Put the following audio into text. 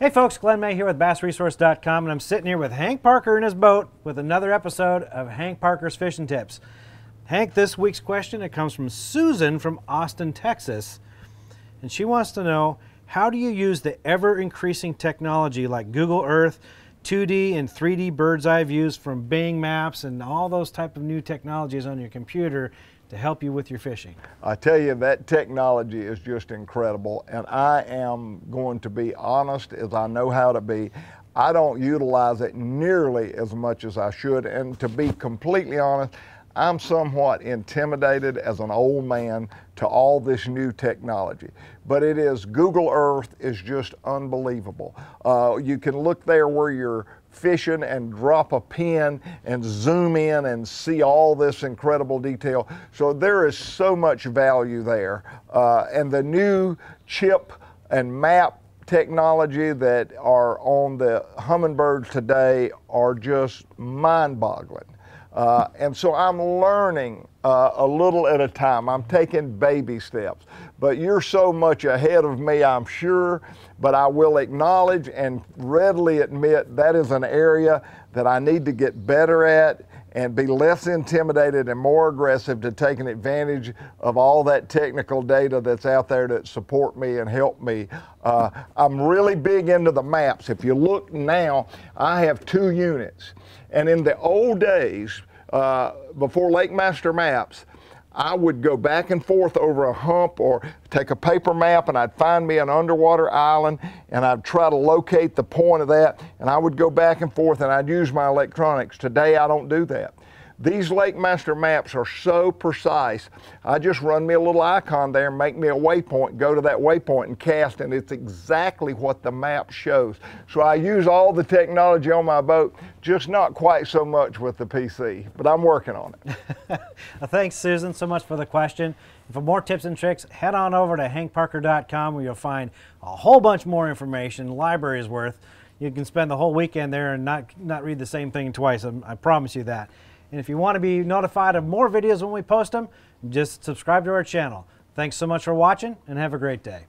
Hey folks, Glenn May here with BassResource.com, and I'm sitting here with Hank Parker in his boat with another episode of Hank Parker's Fishing Tips. Hank, this week's question, it comes from Susan from Austin, Texas, and she wants to know, how do you use the ever-increasing technology like Google Earth, 2D and 3D bird's eye views from Bing Maps, and all those type of new technologies on your computer to help you with your fishing? I tell you, that technology is just incredible, and I am going to be honest as I know how to be. I don't utilize it nearly as much as I should, and to be completely honest, I'm somewhat intimidated as an old man to all this new technology. But it is, Google Earth is just unbelievable. You can look there where you're fishing and drop a pin and zoom in and see all this incredible detail. So there is so much value there. And the new chip and map technology that are on the Humminbirds today are just mind-boggling. And so I'm learning a little at a time. I'm taking baby steps. But you're so much ahead of me, I'm sure, but I will acknowledge and readily admit that is an area that I need to get better at and be less intimidated and more aggressive to taking advantage of all that technical data that's out there that support me and help me. I'm really big into the maps. If you look now, I have 2 units. And in the old days, before LakeMaster Maps, I would go back and forth over a hump or take a paper map, and I'd find me an underwater island, and I'd try to locate the point of that, and I would go back and forth, and I'd use my electronics. Today, I don't do that. These LakeMaster Maps are so precise. I just run me a little icon there and make me a waypoint, go to that waypoint and cast, and it's exactly what the map shows. So I use all the technology on my boat, just not quite so much with the PC, but I'm working on it. Well, thanks, Susan, so much for the question. And for more tips and tricks, head on over to HankParker.com, where you'll find a whole bunch more information, library's worth. You can spend the whole weekend there and not read the same thing twice. I promise you that. And if you want to be notified of more videos when we post them, just subscribe to our channel. Thanks so much for watching, and have a great day.